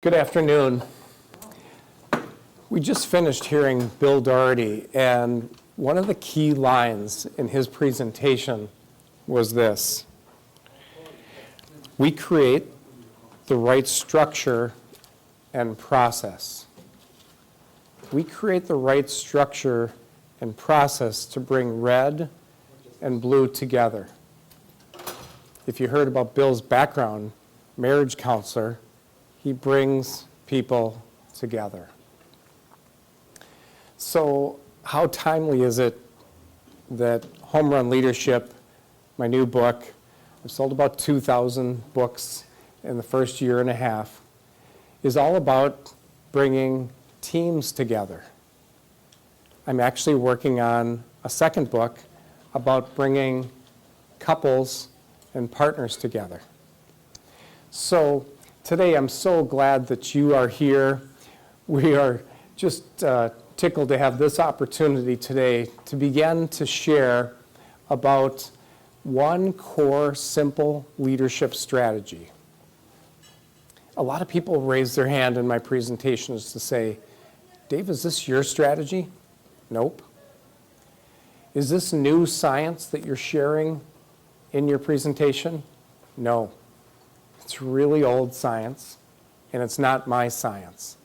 Good afternoon. We just finished hearing Bill Doherty, and one of the key lines in his presentation was this: we create the right structure and process. We create the right structure and process to bring red and blue together. If you heard about Bill's background, marriage counselor, he brings people together. So how timely is it that Homerun Leadership, my new book, I've sold about 2,000 books in the first year and a half, is all about bringing teams together. I'm actually working on a second book about bringing couples and partners together. So today, I'm so glad that you are here. We are just tickled to have this opportunity today to begin to share about one core, simple leadership strategy. A lot of people raise their hand in my presentations to say, Dave, is this your strategy? Nope. Is this new science that you're sharing in your presentation? No. It's really old science, and it's not my science.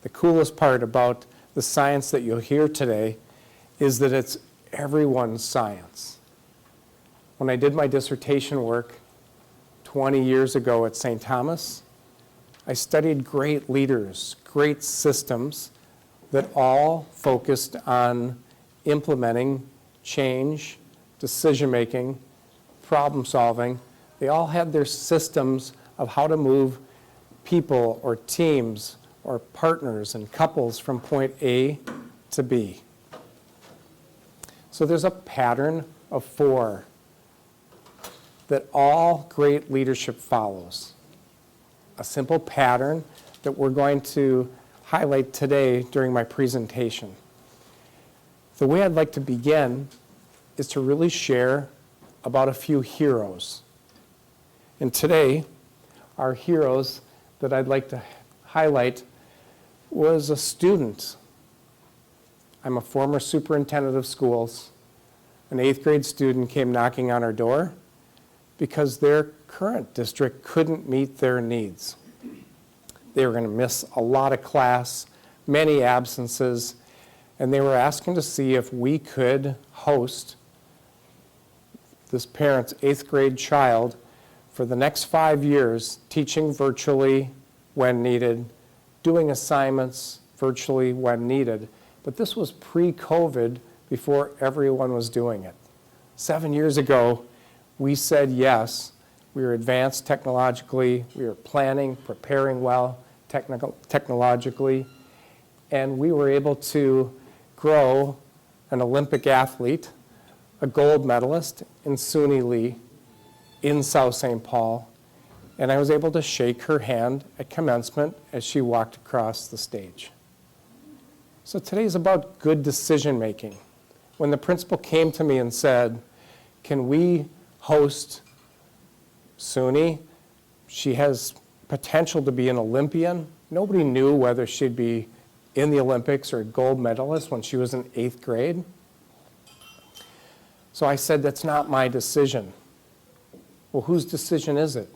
The coolest part about the science that you'll hear today is that it's everyone's science. When I did my dissertation work 20 years ago at St. Thomas, I studied great leaders, great systems that all focused on implementing change, decision-making, problem-solving. They all had their systems of how to move people or teams or partners and couples from point A to B. So there's a pattern of 4 that all great leadership follows. A simple pattern that we're going to highlight today during my presentation. The way I'd like to begin is to really share about a few heroes. And today, our heroes that I'd like to highlight was a student. I'm a former superintendent of schools. An 8th grade student came knocking on our door because their current district couldn't meet their needs. They were going to miss a lot of class, many absences, and they were asking to see if we could host this parent's 8th grade child for the next 5 years, teaching virtually when needed, doing assignments virtually when needed. But this was pre-COVID, before everyone was doing it. 7 years ago, we said yes. We were advanced technologically. We were planning, preparing well technologically. And we were able to grow an Olympic athlete, a gold medalist in Suni Lee, in South St. Paul, and I was able to shake her hand at commencement as she walked across the stage. So today is about good decision making. When the principal came to me and said, can we host Suni? She has potential to be an Olympian. Nobody knew whether she'd be in the Olympics or a gold medalist when she was in 8th grade. So I said, that's not my decision. Well, whose decision is it?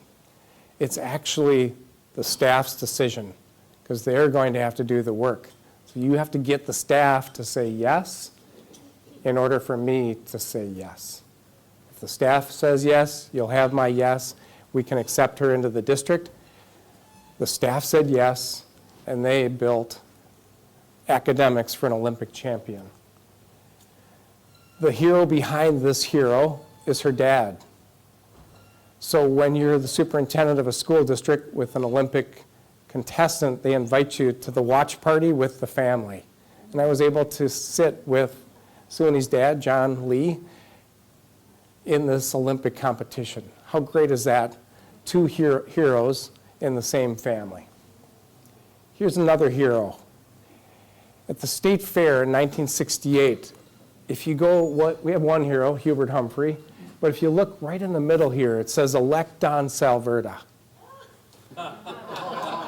It's actually the staff's decision, because they're going to have to do the work. So you have to get the staff to say yes in order for me to say yes. If the staff says yes, you'll have my yes. We can accept her into the district. The staff said yes, and they built academics for an Olympic champion. The hero behind this hero is her dad. So when you're the superintendent of a school district with an Olympic contestant, they invite you to the watch party with the family. And I was able to sit with Suni's dad, John Lee, in this Olympic competition. How great is that? 2 heroes in the same family. Here's another hero. At the State Fair in 1968, if you go, we have one hero, Hubert Humphrey, but if you look right in the middle here, it says elect Don Salverda.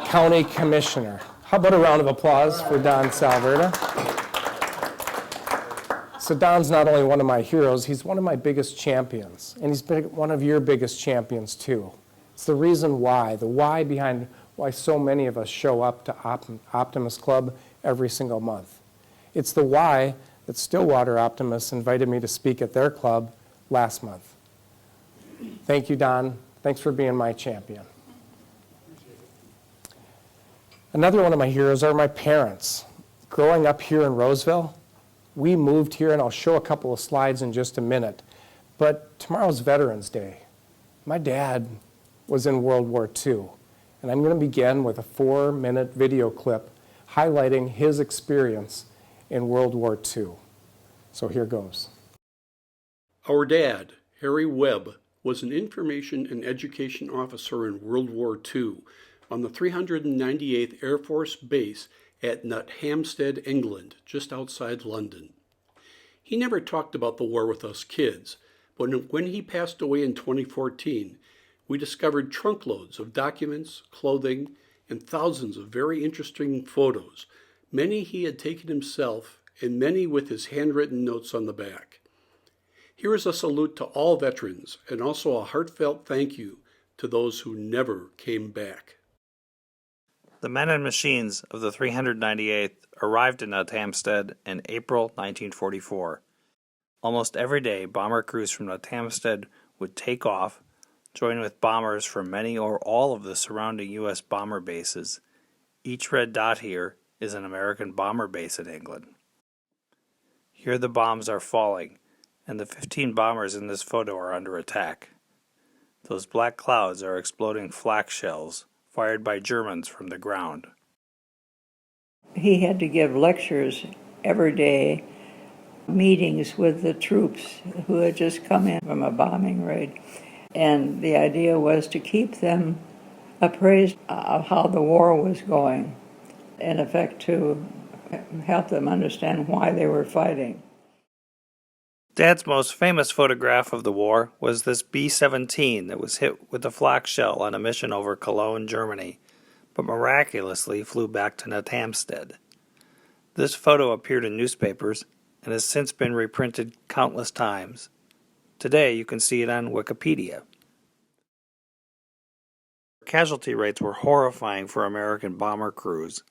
County Commissioner. How about a round of applause for Don Salverda? So Don's not only one of my heroes, he's one of my biggest champions, and he's been one of your biggest champions too. It's the reason why, the why behind why so many of us show up to Optimist Club every single month. It's the why that Stillwater Optimists invited me to speak at their club last month. Thank you, Don. Thanks for being my champion. Another one of my heroes are my parents. Growing up here in Roseville, we moved here, and I'll show a couple of slides in just a minute, but tomorrow's Veterans Day. My dad was in World War II, and I'm going to begin with a 4-minute video clip highlighting his experience in World War II. So here goes. Our dad, Harry Webb, was an information and education officer in World War II on the 398th Air Force Base at Nut Hampstead, England, just outside London. He never talked about the war with us kids, but when he passed away in 2014, we discovered trunkloads of documents, clothing, and thousands of very interesting photos, many he had taken himself and many with his handwritten notes on the back. Here is a salute to all veterans and also a heartfelt thank you to those who never came back. The men and machines of the 398th arrived in Nut Hampstead in April 1944. Almost every day, bomber crews from Nut Hampstead would take off, join with bombers from many or all of the surrounding U.S. bomber bases. Each red dot here is an American bomber base in England. Here the bombs are falling, and the 15 bombers in this photo are under attack. Those black clouds are exploding flak shells, fired by Germans from the ground. He had to give lectures every day, meetings with the troops who had just come in from a bombing raid. And the idea was to keep them appraised of how the war was going, in effect to help them understand why they were fighting. Dad's most famous photograph of the war was this B-17 that was hit with a flak shell on a mission over Cologne, Germany, but miraculously flew back to Nut Hampstead. This photo appeared in newspapers and has since been reprinted countless times. Today you can see it on Wikipedia. Casualty rates were horrifying for American bomber crews.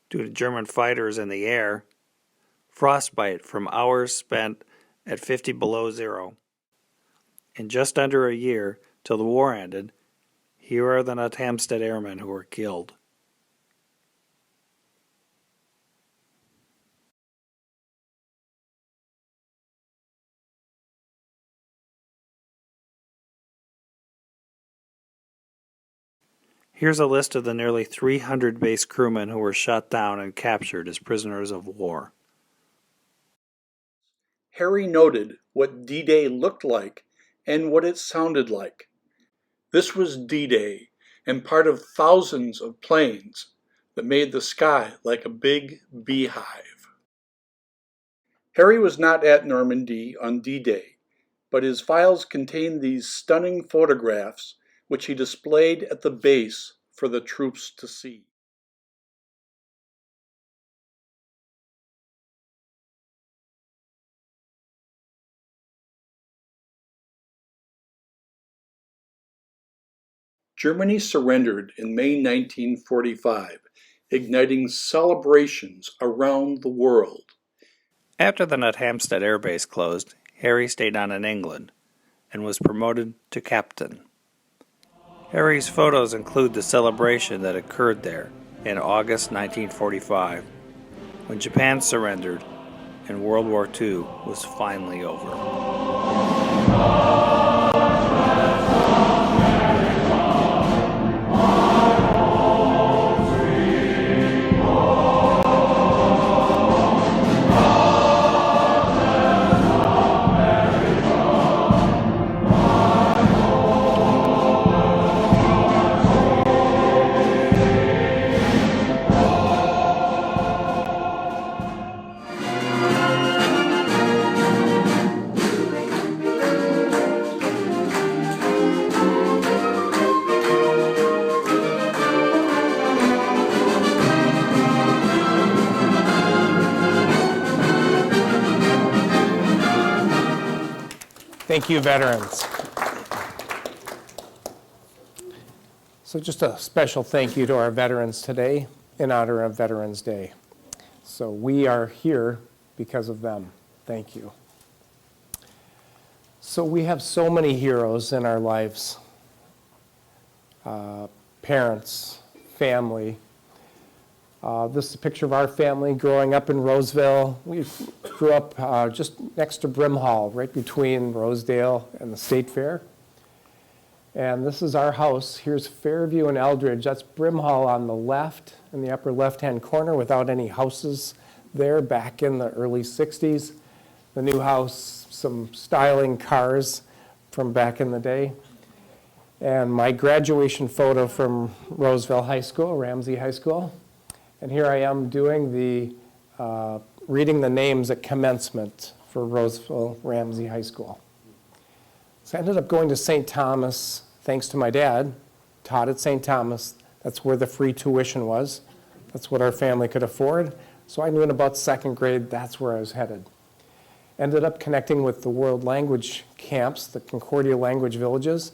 Due to German fighters in the air, frostbite from hours spent at 50 below zero. In just under a year till the war ended, here are the Nut Hampstead airmen who were killed. Here's a list of the nearly 300 base crewmen who were shot down and captured as prisoners of war. Harry noted what D-Day looked like and what it sounded like. This was D-Day and part of thousands of planes that made the sky like a big beehive. Harry was not at Normandy on D-Day, but his files contained these stunning photographs which he displayed at the base for the troops to see. Germany surrendered in May 1945, igniting celebrations around the world. After the Nut Hampstead Air Base closed, Harry stayed on in England and was promoted to captain. Harry's photos include the celebration that occurred there in August 1945, when Japan surrendered and World War II was finally over. Thank you, veterans. So just a special thank you to our veterans today in honor of Veterans Day. So we are here because of them. Thank you. So we have so many heroes in our lives. Parents, family. This is a picture of our family growing up in Roseville. We grew up just next to Brim Hall, right between Rosedale and the State Fair. And this is our house. Here's Fairview and Eldridge. That's Brim Hall on the left, in the upper left-hand corner, without any houses there back in the early 60s. The new house, some styling cars from back in the day. And my graduation photo from Roseville High School, Ramsey High School. And here I am doing the, reading the names at commencement for Roseville Ramsey High School. So I ended up going to St. Thomas, thanks to my dad, taught at St. Thomas. That's where the free tuition was. That's what our family could afford. So I knew in about second grade, that's where I was headed. Ended up connecting with the world language camps, the Concordia language villages.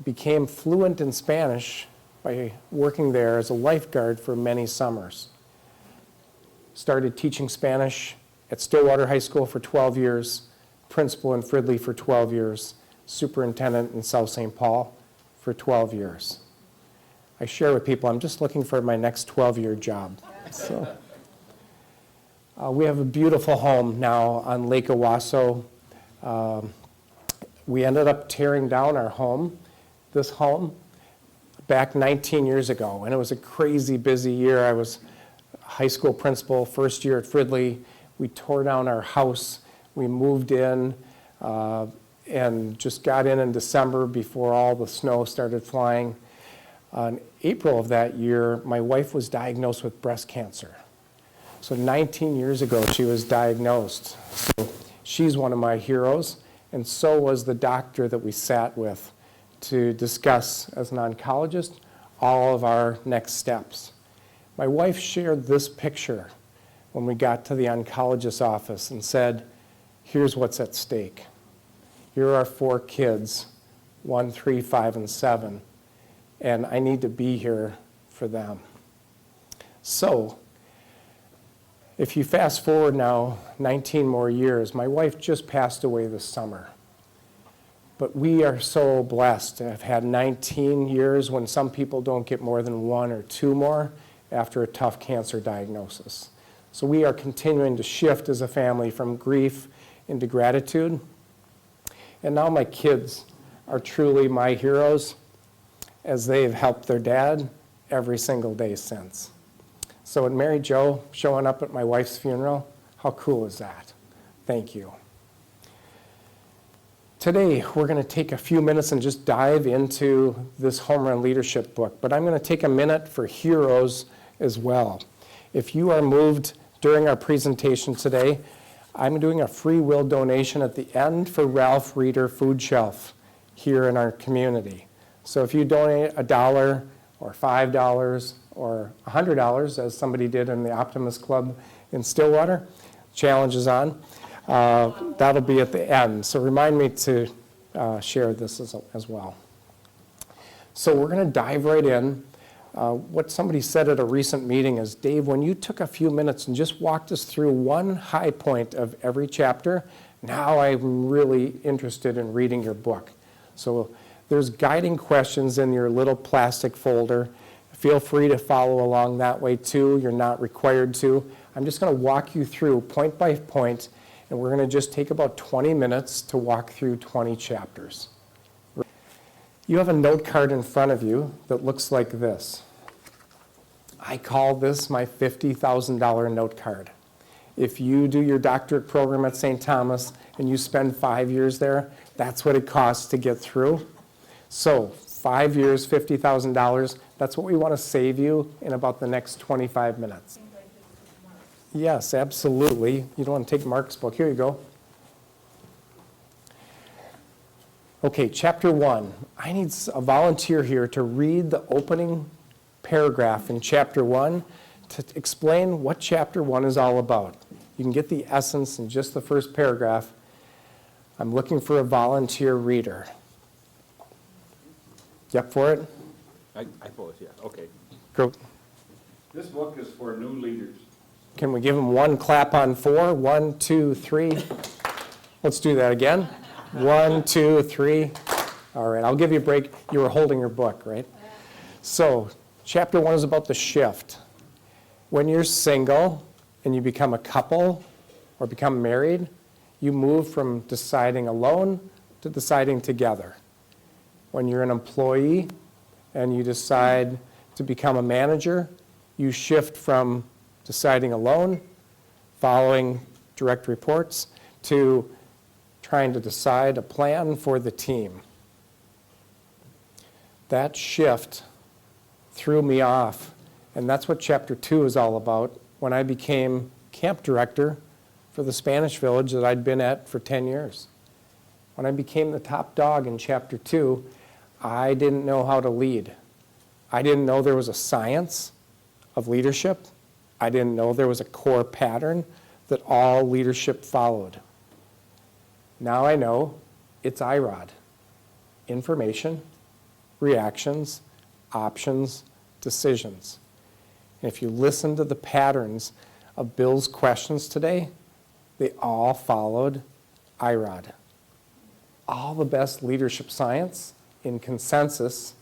Became fluent in Spanish by working there as a lifeguard for many summers. Started teaching Spanish at Stillwater High School for 12 years, principal in Fridley for 12 years, superintendent in South St. Paul for 12 years. I share with people, I'm just looking for my next 12-year job. So, we have a beautiful home now on Lake Owasso. We ended up tearing down our home, this home, back 19 years ago, and it was a crazy busy year. I was high school principal, first year at Fridley. We tore down our house. We moved in and just got in December before all the snow started flying. In April of that year, my wife was diagnosed with breast cancer. So 19 years ago, she was diagnosed. So she's one of my heroes, and so was the doctor that we sat with to discuss, as an oncologist, all of our next steps. My wife shared this picture when we got to the oncologist's office and said, here's what's at stake. Here are 4 kids, 1, 3, 5, and 7, and I need to be here for them. So, if you fast forward now 19 more years, my wife just passed away this summer. But we are so blessed to have had 19 years when some people don't get more than 1 or 2 more after a tough cancer diagnosis. So we are continuing to shift as a family from grief into gratitude. And now my kids are truly my heroes as they have helped their dad every single day since. So with Mary Jo showing up at my wife's funeral, how cool is that? Thank you. Today, we're going to take a few minutes and just dive into this Homerun leadership book, but I'm going to take a minute for heroes as well. If you are moved during our presentation today, I'm doing a free will donation at the end for Ralph Reeder Food Shelf here in our community. So if you donate $1 or $5 or $100, as somebody did in the Optimist Club in Stillwater, challenge is on. That'll be at the end. So remind me to share this as well. So we're going to dive right in. What somebody said at a recent meeting is, Dave, when you took a few minutes and just walked us through one high point of every chapter, now I'm really interested in reading your book. So there's guiding questions in your little plastic folder. Feel free to follow along that way too. You're not required to. I'm just going to walk you through point by point, and we're going to just take about 20 minutes to walk through 20 chapters. You have a note card in front of you that looks like this. I call this my $50,000 note card. If you do your doctorate program at St. Thomas and you spend 5 years there, that's what it costs to get through. So 5 years, $50,000, that's what we want to save you in about the next 25 minutes. Yes, absolutely. You don't want to take Mark's book. Here you go. Okay, chapter 1. I need a volunteer here to read the opening paragraph in chapter 1 to explain what chapter 1 is all about. You can get the essence in just the first paragraph. I'm looking for a volunteer reader. You up for it? I suppose, yeah, okay. Go. This book is for new leaders. Can we give them one clap on 4? 1, 2, 3. Let's do that again. 1, 2, 3. All right, I'll give you a break. You were holding your book, right? So, chapter 1 is about the shift. When you're single and you become a couple or become married, you move from deciding alone to deciding together. When you're an employee and you decide to become a manager, you shift from deciding alone, following direct reports, to trying to decide a plan for the team. That shift threw me off, and that's what chapter 2 is all about. When I became camp director for the Spanish village that I'd been at for 10 years. When I became the top dog in chapter 2, I didn't know how to lead. I didn't know there was a science of leadership. I didn't know there was a core pattern that all leadership followed. Now I know it's IROD. Information, reactions, options, decisions. And if you listen to the patterns of Bill's questions today, they all followed IROD. All the best leadership science in consensus,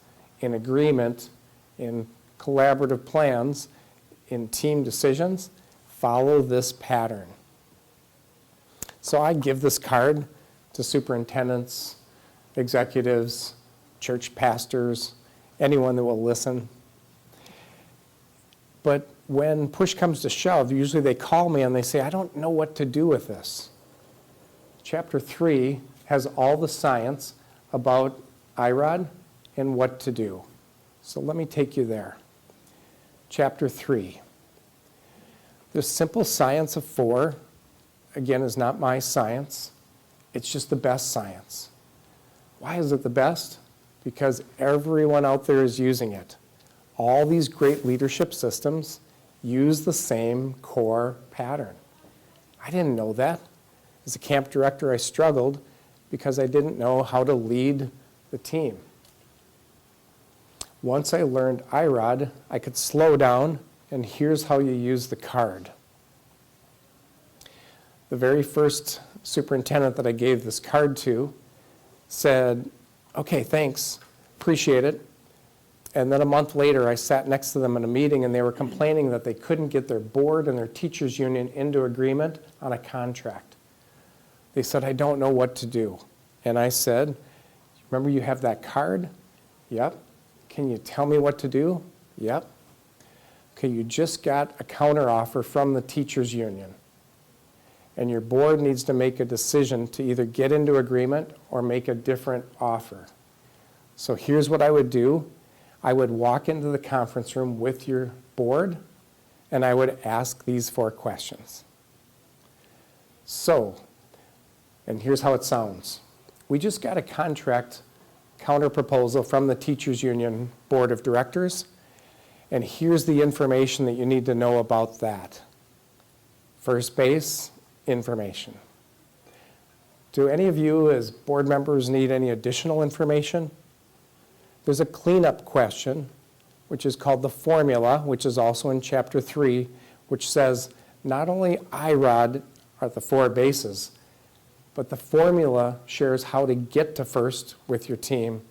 in agreement, in collaborative plans, in team decisions, follow this pattern. So I give this card to superintendents, executives, church pastors, anyone that will listen. But when push comes to shove, usually they call me and they say, I don't know what to do with this. Chapter 3 has all the science about IROD and what to do. So let me take you there. Chapter 3. The simple science of 4, again, is not my science. It's just the best science. Why is it the best? Because everyone out there is using it. All these great leadership systems use the same core pattern. I didn't know that. As a camp director, I struggled because I didn't know how to lead the team. Once I learned IROD, I could slow down, and here's how you use the card. The very first superintendent that I gave this card to said, okay, thanks, appreciate it. And then a month later, I sat next to them in a meeting, and they were complaining that they couldn't get their board and their teachers union into agreement on a contract. They said, I don't know what to do. And I said, remember you have that card? Yep. Can you tell me what to do? Yep. Okay, you just got a counteroffer from the teachers union. And your board needs to make a decision to either get into agreement or make a different offer. So here's what I would do. I would walk into the conference room with your board, and I would ask these 4 questions. So, and here's how it sounds. We just got a contract counterproposal from the Teachers Union Board of Directors, and here's the information that you need to know about that. First base, information. Do any of you as board members need any additional information? There's a cleanup question, which is called the formula, which is also in chapter 3, which says not only IROD are the 4 bases, but the formula shares how to get to first with your team,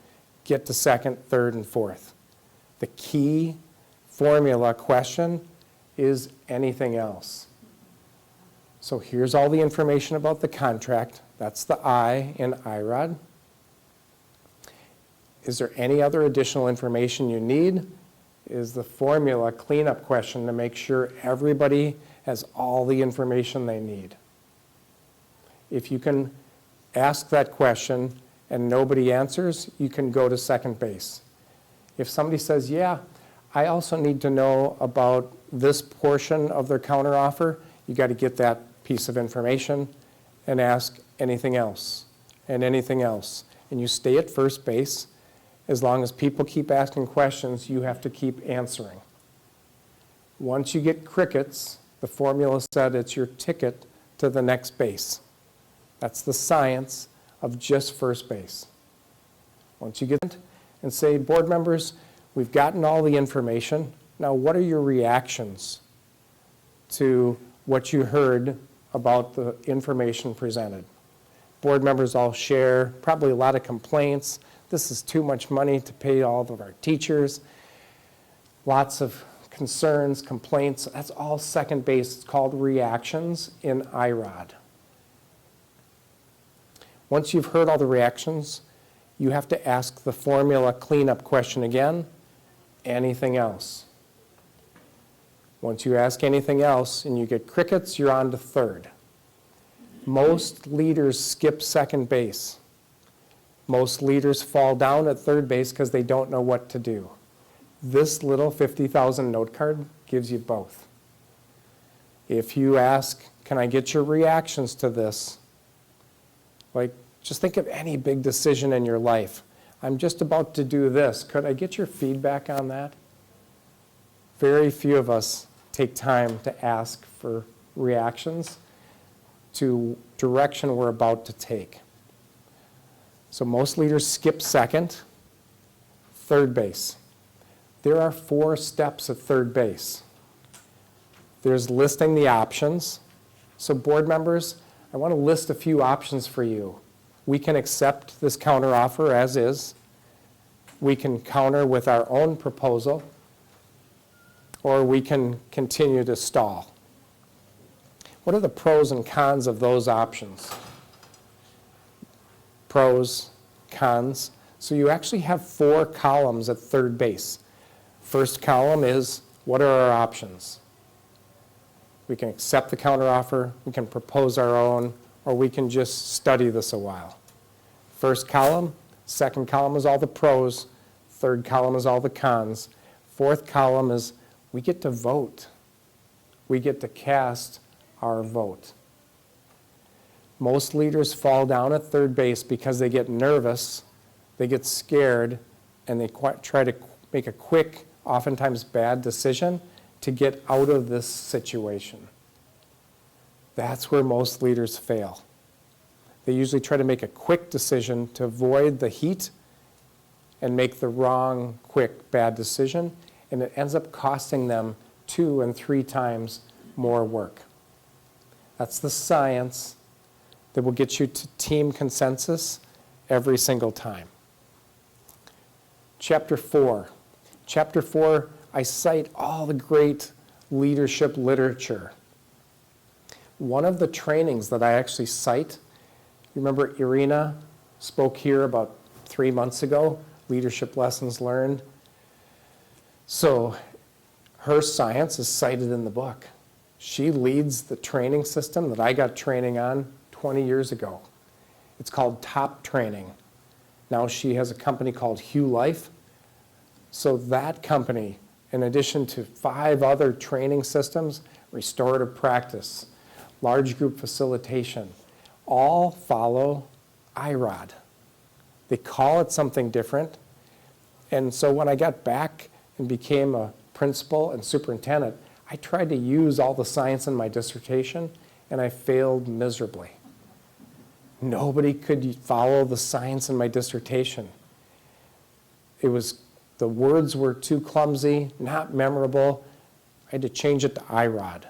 get to second, third, and fourth. The key formula question is anything else. So here's all the information about the contract. That's the I in IROD. Is there any other additional information you need? Is the formula cleanup question to make sure everybody has all the information they need. If you can ask that question and nobody answers, you can go to second base. If somebody says, yeah, I also need to know about this portion of their counteroffer, you got to get that piece of information and ask anything else and anything else. And you stay at first base. As long as people keep asking questions, you have to keep answering. Once you get crickets, the formula said it's your ticket to the next base. That's the science of just first base. Once you get and say, board members, we've gotten all the information. Now, what are your reactions to what you heard about the information presented? Board members all share, probably a lot of complaints. This is too much money to pay all of our teachers. Lots of concerns, complaints. That's all second base. It's called reactions in IROD. Once you've heard all the reactions, you have to ask the formula cleanup question again. Anything else? Once you ask anything else and you get crickets, you're on to third. Most leaders skip second base. Most leaders fall down at third base because they don't know what to do. This little 50,000 note card gives you both. If you ask, can I get your reactions to this? Like, just think of any big decision in your life. I'm just about to do this. Could I get your feedback on that? Very few of us take time to ask for reactions to direction we're about to take. So most leaders skip second, third base. There are 4 steps at third base. There's listing the options. So board members, I want to list a few options for you. We can accept this counteroffer as is. We can counter with our own proposal, or we can continue to stall. What are the pros and cons of those options? Pros, cons. So you actually have 4 columns at third base. First column is, what are our options? We can accept the counteroffer, we can propose our own, or we can just study this a while. First column, second column is all the pros, third column is all the cons. Fourth column is we get to vote. We get to cast our vote. Most leaders fall down at third base because they get nervous, they get scared, and they try to make a quick, oftentimes bad decision to get out of this situation. That's where most leaders fail. They usually try to make a quick decision to avoid the heat and make the wrong, quick, bad decision, and it ends up costing them 2 and 3 times more work. That's the science that will get you to team consensus every single time. Chapter 4. Chapter 4, I cite all the great leadership literature. One of the trainings that I actually cite, you remember Irina spoke here about 3 months ago, Leadership Lessons Learned. So her science is cited in the book. She leads the training system that I got training on 20 years ago. It's called Top Training. Now she has a company called Hugh Life. So that company, in addition to 5 other training systems, restorative practice, large group facilitation, all follow IROD. They call it something different. And so when I got back and became a principal and superintendent, I tried to use all the science in my dissertation, and I failed miserably. Nobody could follow the science in my dissertation. The words were too clumsy, not memorable. I had to change it to IROD.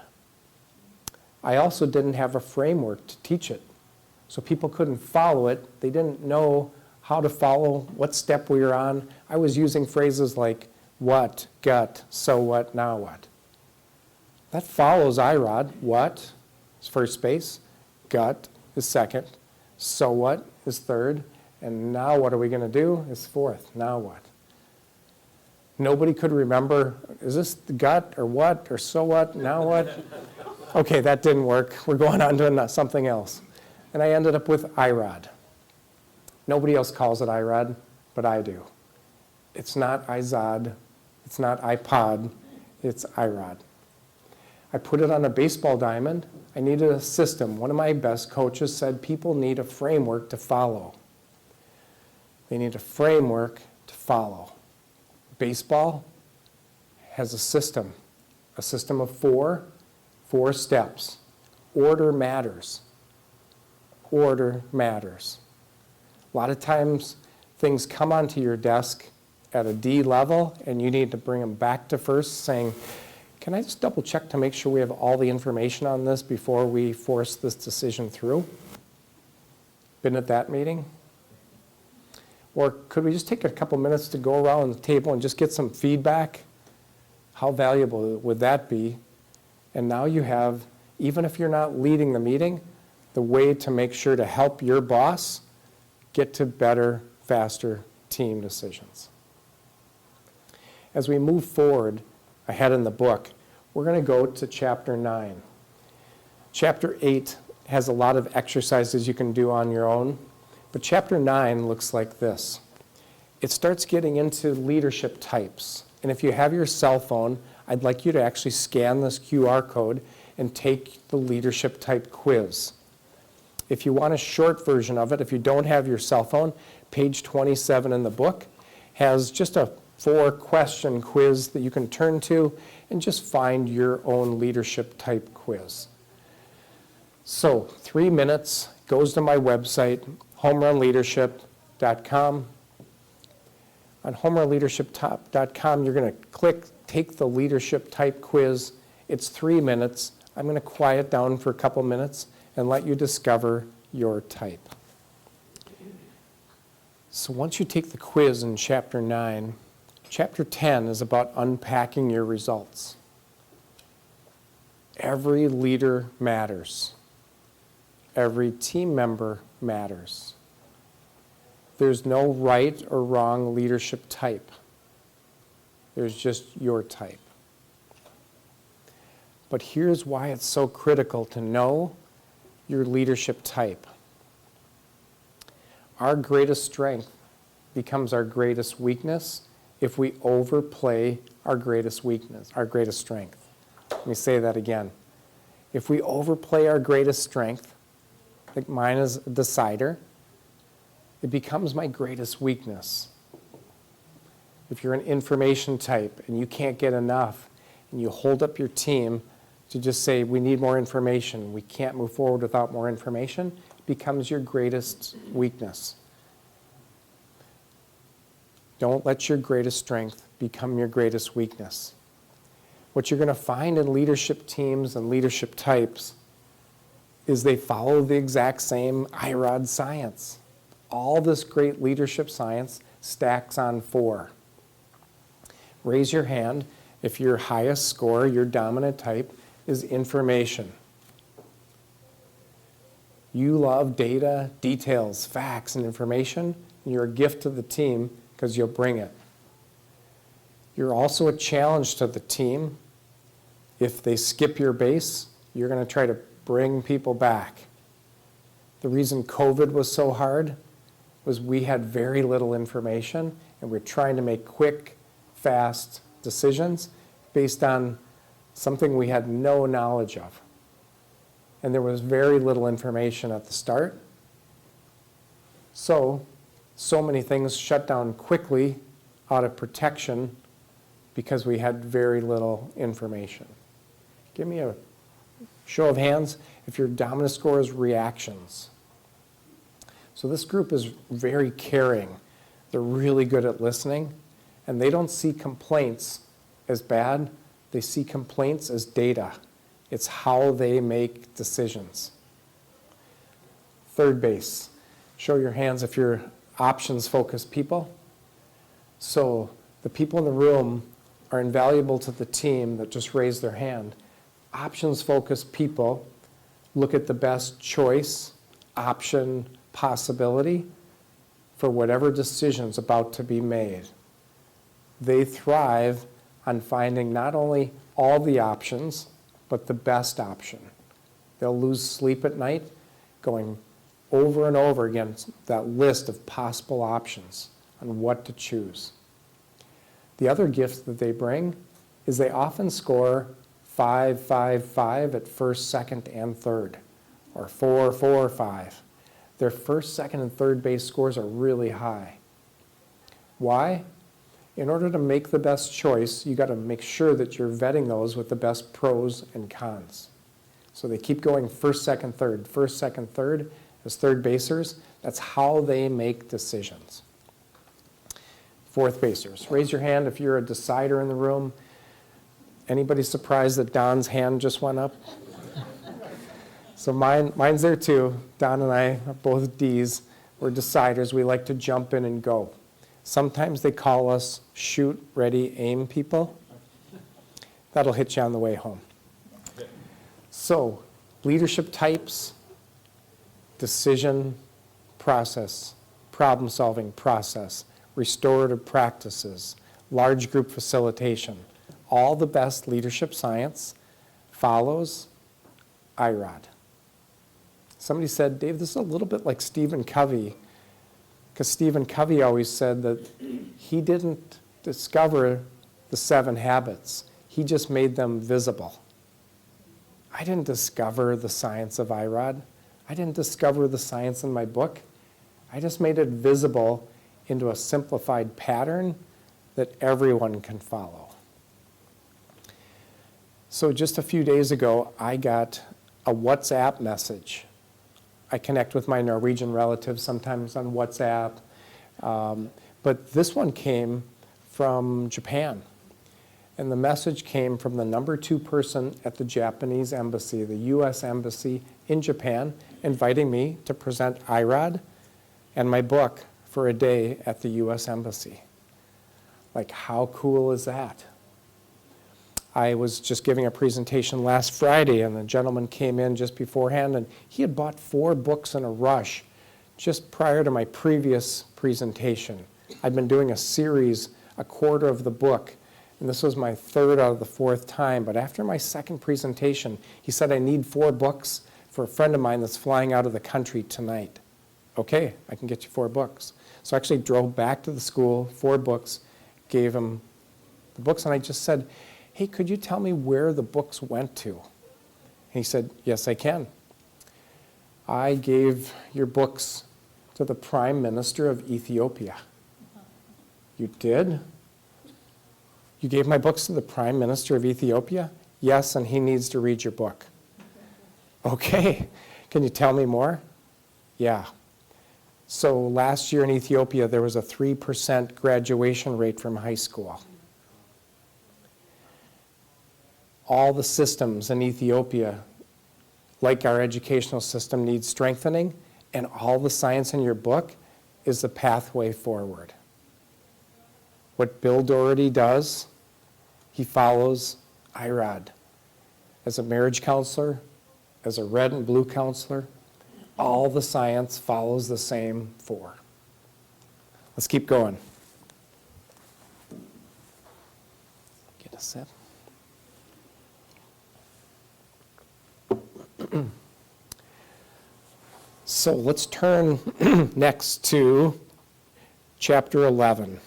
I also didn't have a framework to teach it. So people couldn't follow it. They didn't know how to follow, what step we were on. I was using phrases like what, gut, so what, now what. That follows IROD. What is first base, gut is second, so what is third, and now what are we going to do is fourth. Now what? Nobody could remember, is this the gut or what or so what, now what? Okay, that didn't work. We're going on to something else. And I ended up with IROD. Nobody else calls it IROD, but I do. It's not IZOD, it's not iPod, it's IROD. I put it on a baseball diamond. I needed a system. One of my best coaches said people need a framework to follow. They need a framework to follow. Baseball has a system of 4 steps. Order matters. Order matters. A lot of times, things come onto your desk at a D level, and you need to bring them back to first, saying, can I just double check to make sure we have all the information on this before we force this decision through? Been at that meeting? Or could we just take a couple minutes to go around the table and just get some feedback? How valuable would that be? And now you have, even if you're not leading the meeting, the way to make sure to help your boss get to better, faster team decisions. As we move forward ahead in the book, we're going to go to chapter 9. Chapter 8 has a lot of exercises you can do on your own, but chapter 9 looks like this. It starts getting into leadership types. And if you have your cell phone, I'd like you to actually scan this QR code and take the leadership type quiz. If you want a short version of it, if you don't have your cell phone, page 27 in the book has just a 4-question quiz that you can turn to and just find your own leadership type quiz. So 3 minutes, goes to my website, homerunleadership.com. On homerunleadership.com, you're going to click Take the Leadership Type Quiz. It's 3 minutes. I'm going to quiet down for a couple minutes and let you discover your type. So once you take the quiz in chapter 9, chapter 10 is about unpacking your results. Every leader matters. Every team member matters. There's no right or wrong leadership type. There's just your type. But here's why it's so critical to know your leadership type. Our greatest strength becomes our greatest weakness if we overplay our greatest weakness, our greatest strength. Let me say that again. If we overplay our greatest strength, like mine is a decider, it becomes my greatest weakness. If you're an information type and you can't get enough and you hold up your team to just say, we need more information, we can't move forward without more information, it becomes your greatest weakness. Don't let your greatest strength become your greatest weakness. What you're going to find in leadership teams and leadership types is they follow the exact same IROD science. All this great leadership science stacks on 4. Raise your hand if your highest score, your dominant type, is information. You love data, details, facts, and information, and you're a gift to the team because you'll bring it. You're also a challenge to the team. If they skip your base, you're going to try to bring people back. The reason COVID was so hard was we had very little information, and we're trying to make quick, fast decisions based on something we had no knowledge of. And there was very little information at the start. So many things shut down quickly out of protection because we had very little information. Give me a show of hands if your dominant score is reactions. So this group is very caring. They're really good at listening, and they don't see complaints as bad. They see complaints as data. It's how they make decisions. Third base. Show your hands if you're options-focused people. So the people in the room are invaluable to the team that just raised their hand. Options-focused people look at the best choice, option, possibility for whatever decision's about to be made. They thrive on finding not only all the options, but the best option. They'll lose sleep at night going over and over again that list of possible options on what to choose. The other gift that they bring is they often score 5, 5, 5 at first, second, and third, or 4, 4, 5. Their first, second, and third base scores are really high. Why? In order to make the best choice, you got to make sure that you're vetting those with the best pros and cons. So they keep going first, second, third as third basers That's how they make decisions. Fourth basers, raise your hand if you're a decider in the room. Anybody surprised that Don's hand just went up? So mine's there too. Don and I are both Ds. We're deciders. We like to jump in and go. Sometimes they call us shoot, ready, aim people. That'll hit you on the way home. So, leadership types, decision process, problem-solving process, restorative practices, large group facilitation. All the best leadership science follows IROD. Somebody said, Dave, this is a little bit like Stephen Covey, because Stephen Covey always said that he didn't discover the 7 habits. He just made them visible. I didn't discover the science of IROD. I didn't discover the science in my book. I just made it visible into a simplified pattern that everyone can follow. So just a few days ago, I got a WhatsApp message. I connect with my Norwegian relatives sometimes on WhatsApp, but this one came from Japan. And the message came from the number 2 person at the Japanese embassy, the U.S. Embassy in Japan, inviting me to present IROD and my book for a day at the U.S. Embassy. Like, how cool is that? I was just giving a presentation last Friday, and the gentleman came in just beforehand, and he had bought 4 books in a rush just prior to my previous presentation. I'd been doing a series, a quarter of the book, and this was my 3rd out of the 4th time. But after my 2nd presentation, he said, I need 4 books for a friend of mine that's flying out of the country tonight. Okay, I can get you 4 books. So I actually drove back to the school, 4 books, gave him the books, and I just said, hey, could you tell me where the books went to? And he said, yes, I can. I gave your books to the Prime Minister of Ethiopia. You did? You gave my books to the Prime Minister of Ethiopia? Yes, and he needs to read your book. Okay, can you tell me more? Yeah. So last year in Ethiopia, there was a 3% graduation rate from high school. All the systems in Ethiopia, like our educational system, need strengthening, and all the science in your book is the pathway forward. What Bill Doherty does, he follows IROD. As a marriage counselor, as a red and blue counselor, all the science follows the same 4. Let's keep going. Get a sip. So let's turn next to chapter 11.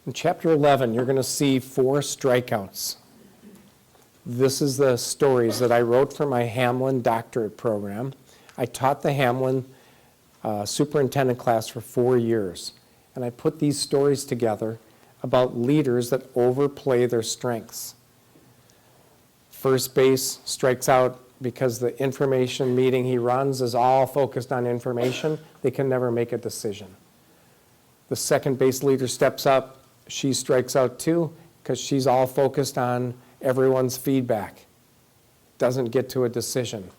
In chapter 11, you're going to see 4 strikeouts. This is the stories that I wrote for my Hamlin doctorate program. I taught the Hamlin superintendent class for 4 years, and I put these stories together about leaders that overplay their strengths. First base strikes out because the information meeting he runs is all focused on information. They can never make a decision. The second base leader steps up. She strikes out too because she's all focused on everyone's feedback. Doesn't get to a decision.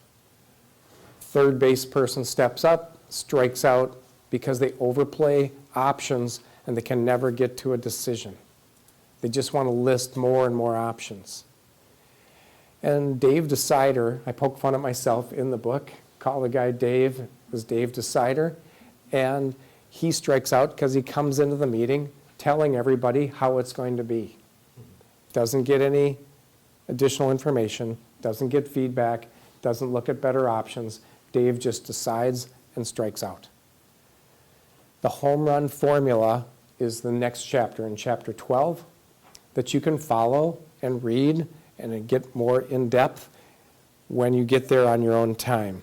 Third base person steps up, strikes out because they overplay options and they can never get to a decision. They just want to list more and more options. And Dave Decider, I poke fun at myself in the book, call the guy Dave, it was Dave Decider, and he strikes out because he comes into the meeting telling everybody how it's going to be. Doesn't get any additional information, doesn't get feedback, doesn't look at better options. Dave just decides and strikes out. The home run formula is the next chapter, in chapter 12, that you can follow and read and get more in depth when you get there on your own time.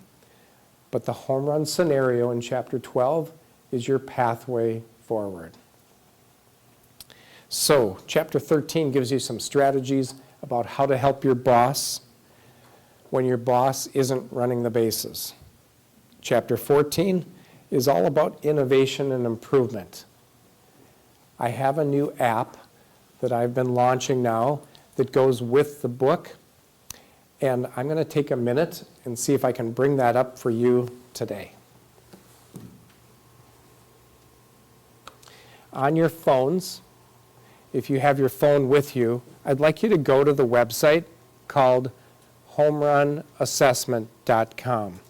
But the home run scenario in chapter 12 is your pathway forward. So, chapter 13 gives you some strategies about how to help your boss when your boss isn't running the bases. Chapter 14 is all about innovation and improvement. I have a new app that I've been launching now that goes with the book, and I'm going to take a minute and see if I can bring that up for you today. On your phones, if you have your phone with you, I'd like you to go to the website called homerunassessment.com.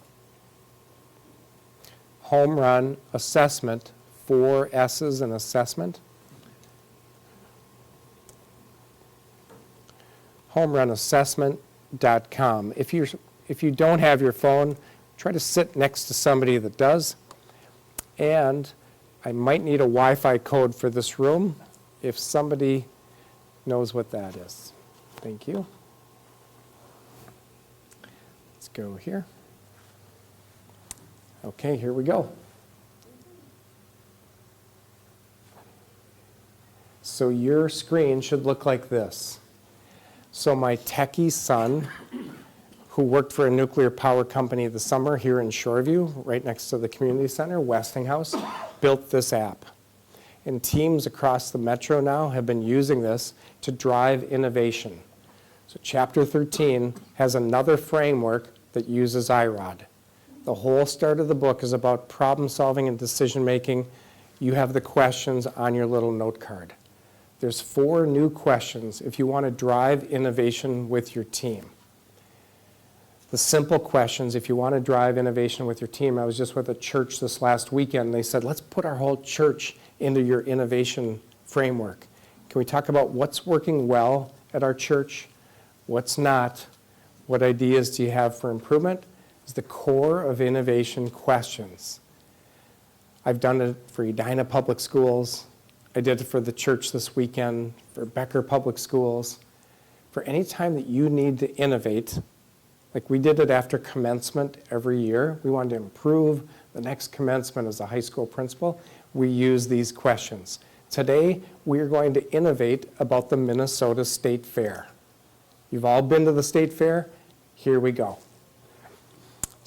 Homerun Assessment, 4 S's in assessment. Homerunassessment.com. If you don't have your phone, try to sit next to somebody that does. And I might need a Wi-Fi code for this room if somebody knows what that is. Thank you. Let's go here. Okay, here we go. So your screen should look like this. So my techie son, who worked for a nuclear power company this summer here in Shoreview, right next to the community center, Westinghouse, built this app. And teams across the metro now have been using this to drive innovation. So Chapter 13 has another framework that uses IROD. The whole start of the book is about problem solving and decision making. You have the questions on your little note card. There's 4 new questions if you want to drive innovation with your team. The simple questions, if you want to drive innovation with your team, I was just with a church this last weekend, and they said, let's put our whole church into your innovation framework. Can we talk about what's working well at our church, what's not, what ideas do you have for improvement? Is the core of innovation questions. I've done it for Edina Public Schools. I did it for the church this weekend, for Becker Public Schools. For any time that you need to innovate, like we did it after commencement every year, we wanted to improve the next commencement as a high school principal, we use these questions. Today, we are going to innovate about the Minnesota State Fair. You've all been to the State Fair? Here we go.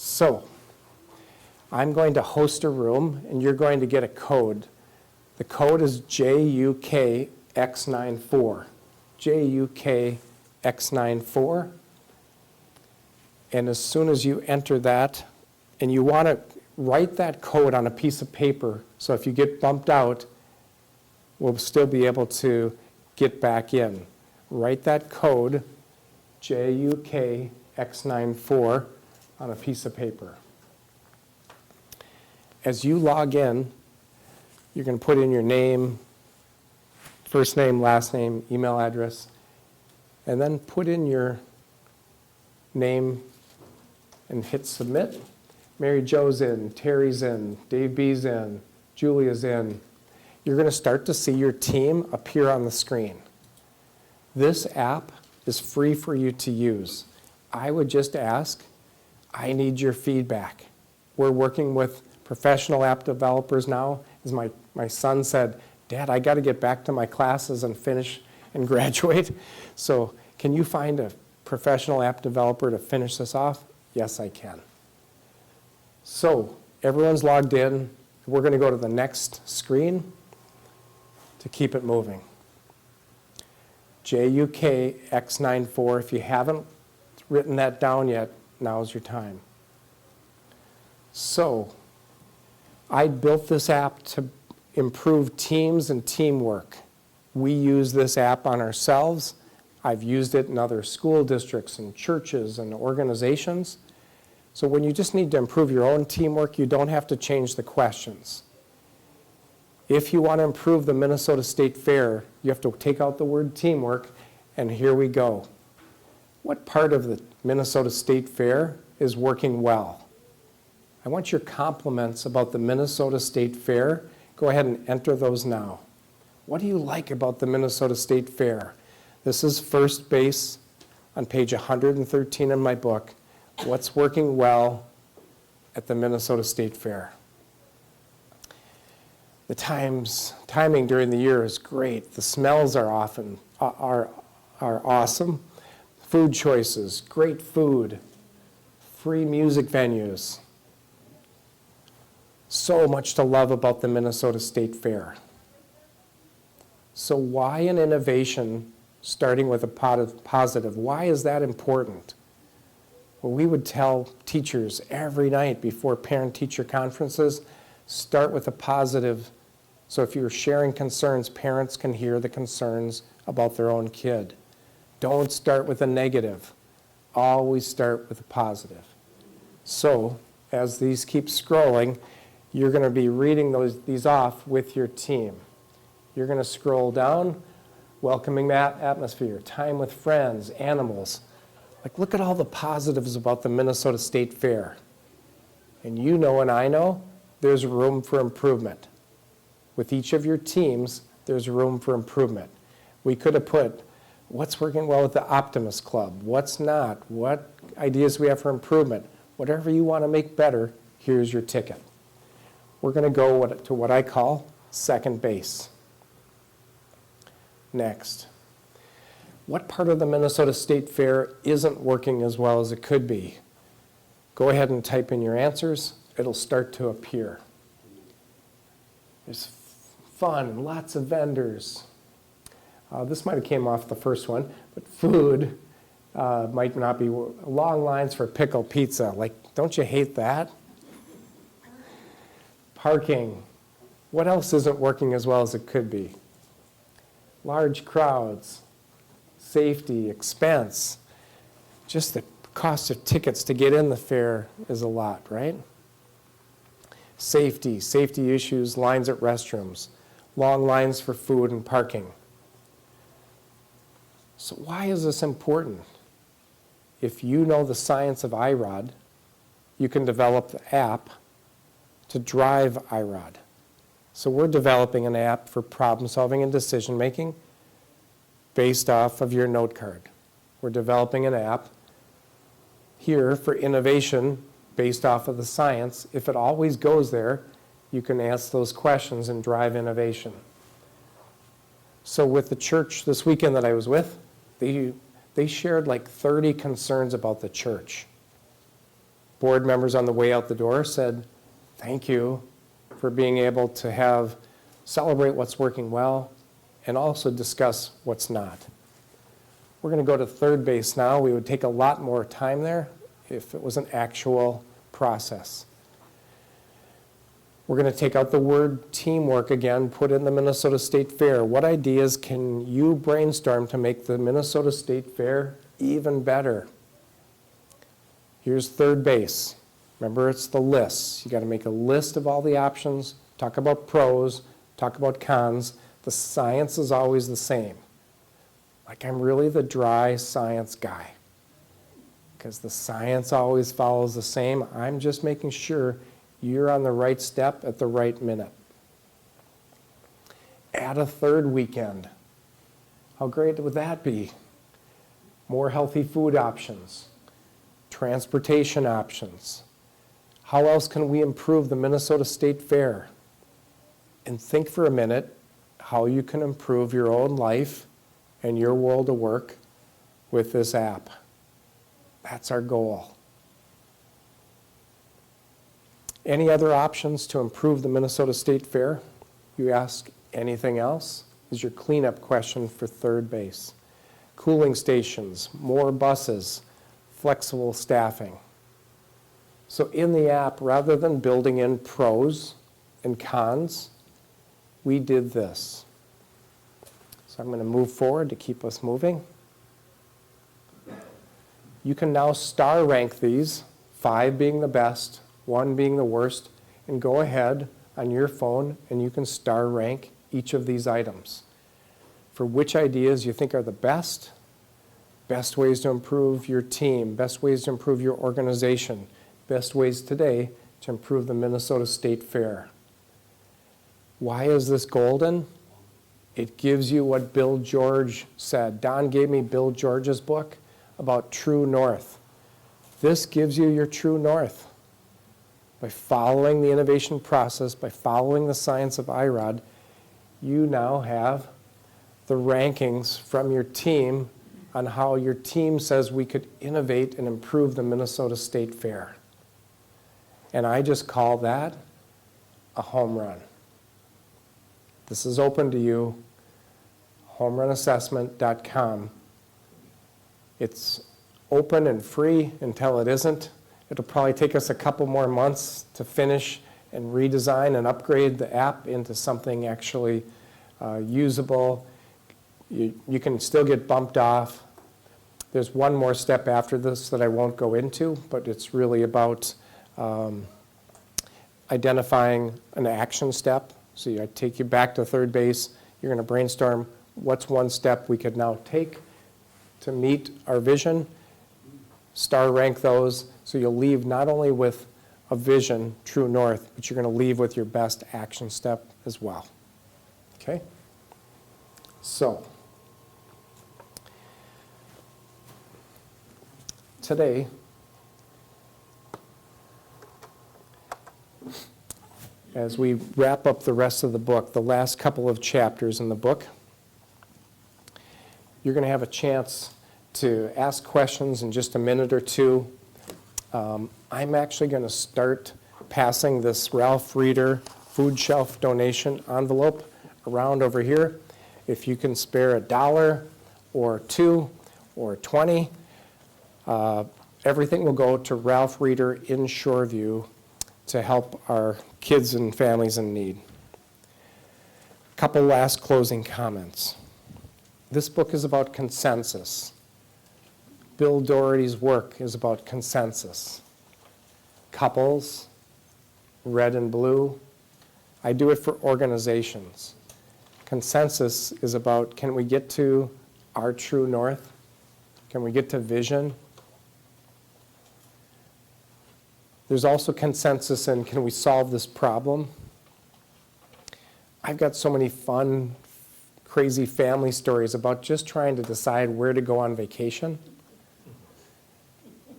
So, I'm going to host a room, and you're going to get a code. The code is JUKX94. JUKX94. And as soon as you enter that, and you want to write that code on a piece of paper, so if you get bumped out, we'll still be able to get back in. Write that code, JUKX94, on a piece of paper. As you log in, you're going to put in your name, first name, last name, email address, and then put in your name and hit submit. Mary Jo's in, Terry's in, Dave B's in, Julia's in. You're going to start to see your team appear on the screen. This app is free for you to use. I would just ask, I need your feedback. We're working with professional app developers now. As my son said, Dad, I got to get back to my classes and finish and graduate. So can you find a professional app developer to finish this off? Yes, I can. So everyone's logged in. We're going to go to the next screen to keep it moving. JUKX94. If you haven't written that down yet, now's your time. So I built this app to improve teams and teamwork. We use this app on ourselves. I've used it in other school districts and churches and organizations. So when you just need to improve your own teamwork, you don't have to change the questions. If you want to improve the Minnesota State Fair, you have to take out the word teamwork, and here we go. What part of the Minnesota State Fair is working well? I want your compliments about the Minnesota State Fair. Go ahead and enter those now. What do you like about the Minnesota State Fair? This is first base on page 113 in my book. What's working well at the Minnesota State Fair? The timing during the year is great. The smells are awesome. Food choices, great food, free music venues. So much to love about the Minnesota State Fair. So why an innovation starting with a positive? Why is that important? Well, we would tell teachers every night before parent-teacher conferences, start with a positive. So if you're sharing concerns, parents can hear the concerns about their own kid. Don't start with a negative. Always start with a positive. So as these keep scrolling, you're going to be reading these off with your team. You're going to scroll down, welcoming atmosphere, time with friends, animals. Like, look at all the positives about the Minnesota State Fair. And you know and I know there's room for improvement. With each of your teams, there's room for improvement. We could have put what's working well with the Optimist Club, what's not, what ideas we have for improvement. Whatever you want to make better, here's your ticket. We're going to go to what I call second base. Next. What part of the Minnesota State Fair isn't working as well as it could be? Go ahead and type in your answers. It'll start to appear. There's fun and lots of vendors. This might have came off the first one, but food might not be long lines for pickle pizza. Like, don't you hate that? Parking. What else isn't working as well as it could be? Large crowds. Safety, expense. Just the cost of tickets to get in the fair is a lot, right? Safety issues, lines at restrooms, long lines for food and parking. So why is this important? If you know the science of IROD, you can develop the app to drive IROD. So we're developing an app for problem solving and decision making based off of your note card. We're developing an app here for innovation based off of the science. If it always goes there, you can ask those questions and drive innovation. So with the church this weekend that I was with, they shared like 30 concerns about the church. Board members on the way out the door said, thank you for being able to celebrate what's working well and also discuss what's not. We're going to go to third base now. We would take a lot more time there if it was an actual process. We're going to take out the word teamwork again, put in the Minnesota State Fair. What ideas can you brainstorm to make the Minnesota State Fair even better? Here's third base. Remember, it's the lists. You got to make a list of all the options, talk about pros, talk about cons. The science is always the same. Like, I'm really the dry science guy because the science always follows the same. I'm just making sure you're on the right step at the right minute. Add a third weekend. How great would that be? More healthy food options, transportation options. How else can we improve the Minnesota State Fair? And think for a minute how you can improve your own life and your world of work with this app. That's our goal. Any other options to improve the Minnesota State Fair? You ask anything else? Is your cleanup question for third base. Cooling stations, more buses, flexible staffing. So in the app, rather than building in pros and cons, we did this. So I'm going to move forward to keep us moving. You can now star rank these, 5 being the best, 1 being the worst, and go ahead on your phone and you can star rank each of these items for which ideas you think are the best ways to improve your team, best ways to improve your organization, best ways today to improve the Minnesota State Fair. Why is this golden? It gives you what Bill George said. Don gave me Bill George's book about true north. This gives you your true north. By following the innovation process, by following the science of IROD, you now have the rankings from your team on how your team says we could innovate and improve the Minnesota State Fair. And I just call that a home run. This is open to you, homerunassessment.com. It's open and free until it isn't. It'll probably take us a couple more months to finish and redesign and upgrade the app into something actually usable. You can still get bumped off. There's one more step after this that I won't go into, but it's really about identifying an action step. So I take you back to third base. You're going to brainstorm what's one step we could now take to meet our vision, star rank those, so you'll leave not only with a vision, true north, but you're going to leave with your best action step as well. Okay? So, today, as we wrap up the rest of the book, the last couple of chapters in the book, you're going to have a chance to ask questions in just a minute or two. I'm actually going to start passing this Ralph Reeder food shelf donation envelope around over here. If you can spare $1 or $2 or $20, everything will go to Ralph Reeder in Shoreview to help our kids and families in need. A couple last closing comments. This book is about consensus. Bill Doherty's work is about consensus. Couples, red and blue. I do it for organizations. Consensus is about, can we get to our true north? Can we get to vision? There's also consensus in, can we solve this problem? I've got so many fun, crazy family stories about just trying to decide where to go on vacation.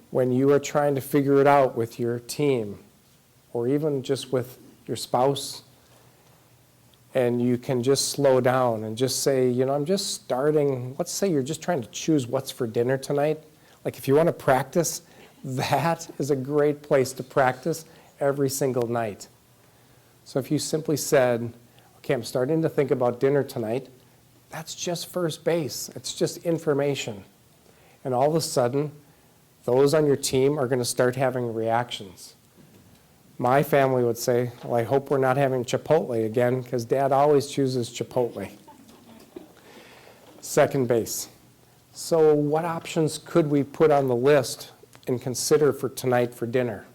When you are trying to figure it out with your team, or even just with your spouse, and you can just slow down and just say, I'm just starting, let's say you're just trying to choose what's for dinner tonight. Like if you want to practice, that is a great place to practice every single night. So if you simply said, okay, I'm starting to think about dinner tonight, that's just first base. It's just information. And all of a sudden, those on your team are going to start having reactions. My family would say, well, I hope we're not having Chipotle again, because Dad always chooses Chipotle. Second base. So what options could we put on the list and consider for tonight for dinner?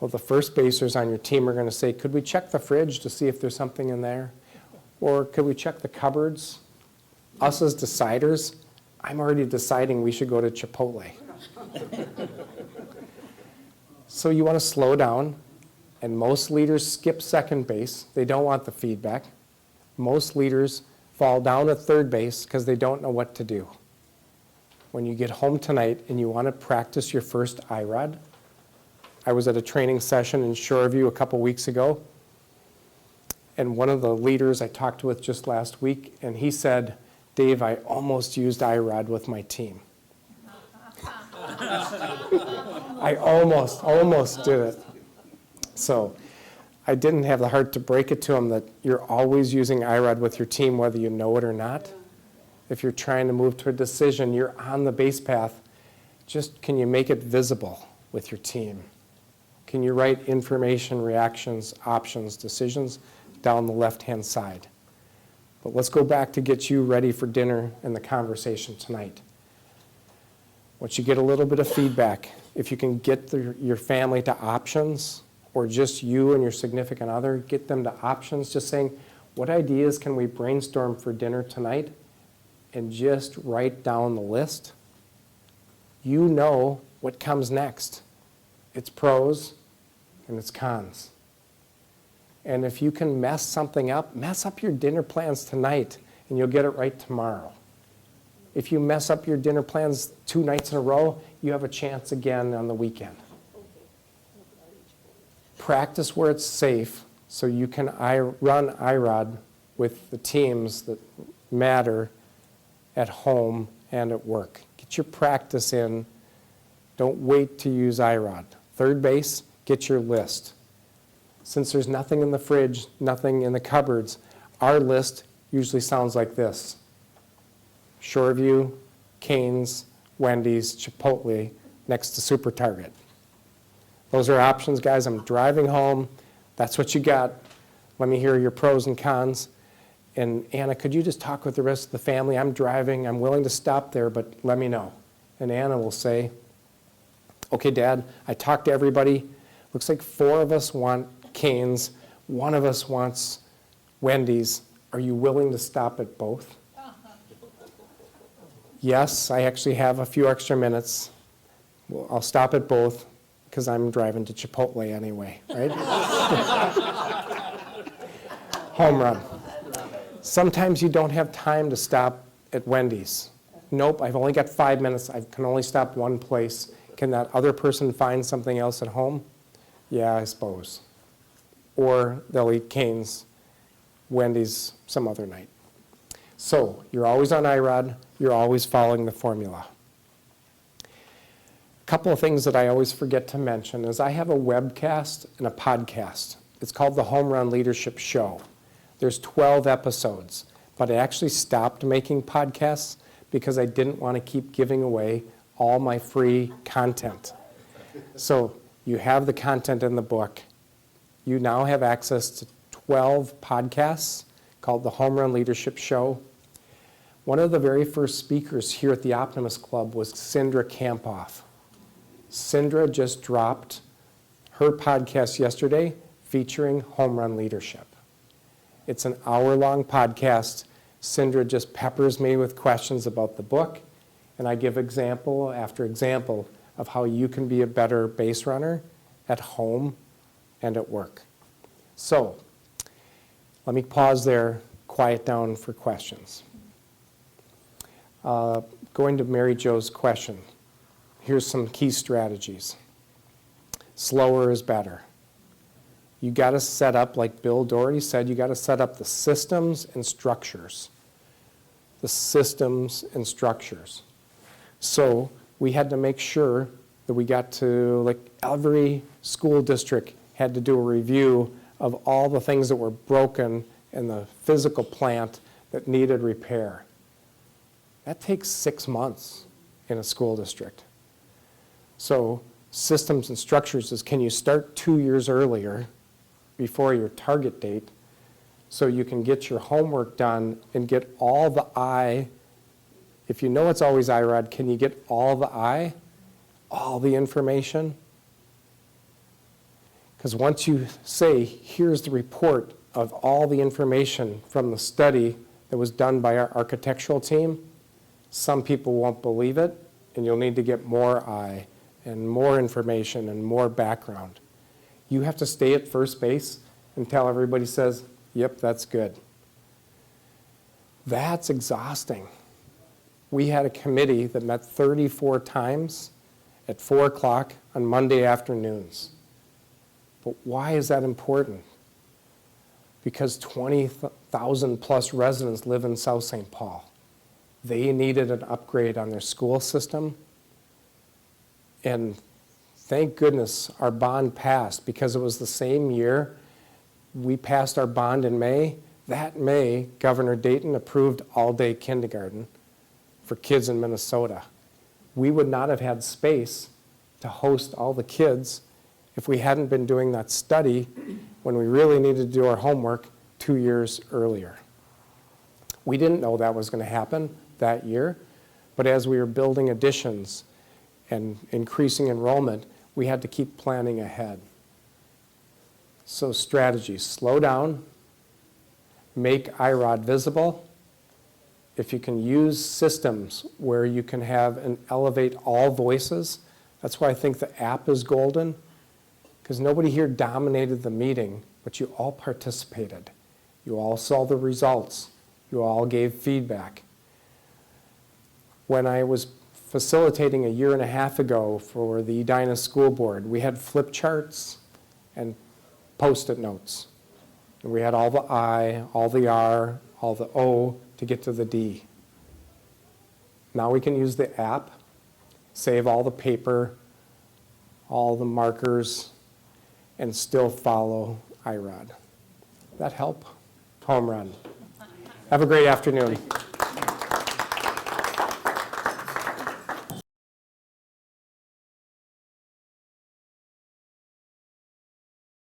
Well, the first basers on your team are going to say, could we check the fridge to see if there's something in there? Or could we check the cupboards? Us as deciders, I'm already deciding we should go to Chipotle. So you want to slow down, and most leaders skip second base. They don't want the feedback. Most leaders fall down at third base because they don't know what to do. When you get home tonight and you want to practice your first IROD, I was at a training session in Shoreview a couple weeks ago, and one of the leaders I talked with just last week, and he said, Dave, I almost used IROD with my team. I almost did it. So I didn't have the heart to break it to him that you're always using IROD with your team, whether you know it or not. If you're trying to move to a decision, you're on the base path. Just can you make it visible with your team? Can you write information, reactions, options, decisions down the left-hand side? But let's go back to get you ready for dinner and the conversation tonight. Once you get a little bit of feedback, if you can get your family to options, or just you and your significant other, get them to options, just saying, what ideas can we brainstorm for dinner tonight? And just write down the list. You know what comes next. It's pros and it's cons. And if you can mess up your dinner plans tonight, and you'll get it right tomorrow. If you mess up your dinner plans 2 nights in a row, you have a chance again on the weekend. Practice where it's safe so you can run IROD with the teams that matter at home and at work. Get your practice in. Don't wait to use IROD. Third base, get your list. Since there's nothing in the fridge, nothing in the cupboards, our list usually sounds like this: Shoreview, Cane's, Wendy's, Chipotle, next to Super Target. Those are options, guys. I'm driving home. That's what you got. Let me hear your pros and cons. And Anna, could you just talk with the rest of the family? I'm driving. I'm willing to stop there, but let me know. And Anna will say, okay, Dad, I talked to everybody. Looks like 4 of us want Cane's. 1 of us wants Wendy's. Are you willing to stop at both? Yes, I actually have a few extra minutes. Well, I'll stop at both because I'm driving to Chipotle anyway, right? Home run. Sometimes you don't have time to stop at Wendy's. Nope, I've only got 5 minutes. I can only stop one place. Can that other person find something else at home? Yeah, I suppose. Or they'll eat Cane's, Wendy's some other night. So you're always on IROD. You're always following the formula. A couple of things that I always forget to mention is I have a webcast and a podcast. It's called the Homerun Leadership Show. There's 12 episodes, but I actually stopped making podcasts because I didn't want to keep giving away all my free content. So you have the content in the book. You now have access to 12 podcasts called the Homerun Leadership Show. One of the very first speakers here at the Optimist Club was Cindra Kampoff. Cindra just dropped her podcast yesterday featuring home run leadership. It's an hour-long podcast. Cindra just peppers me with questions about the book, and I give example after example of how you can be a better base runner at home and at work. So, let me pause there, quiet down for questions. Going to Mary Jo's question, here's some key strategies. Slower is better. You got to set up, like Bill Doherty said, you got to set up the systems and structures. The systems and structures. So we had to make sure that we got to, like every school district had to do a review of all the things that were broken in the physical plant that needed repair. That takes 6 months in a school district. So systems and structures is, can you start 2 years earlier before your target date so you can get your homework done and get all the if you know it's always IROD, can you get all the all the information? Because once you say, here's the report of all the information from the study that was done by our architectural team, some people won't believe it, and you'll need to get more and more information and more background. You have to stay at first base until everybody says, yep, that's good. That's exhausting. We had a committee that met 34 times at 4 o'clock on Monday afternoons. But why is that important? Because 20,000 plus residents live in South St. Paul. They needed an upgrade on their school system. And thank goodness our bond passed, because it was the same year we passed our bond in May. That May, Governor Dayton approved all-day kindergarten for kids in Minnesota. We would not have had space to host all the kids if we hadn't been doing that study when we really needed to do our homework 2 years earlier. We didn't know that was going to happen that year, but as we were building additions and increasing enrollment, we had to keep planning ahead. So strategies: slow down, make IROD visible. If you can use systems where you can have and elevate all voices, that's why I think the app is golden, because nobody here dominated the meeting, but you all participated. You all saw the results. You all gave feedback. When I was facilitating a year and a half ago for the Edina School Board, we had flip charts and Post-it notes. And we had all the I, all the R, all the O to get to the D. Now we can use the app, save all the paper, all the markers, and still follow high rod. That help? Home run. Have a great afternoon.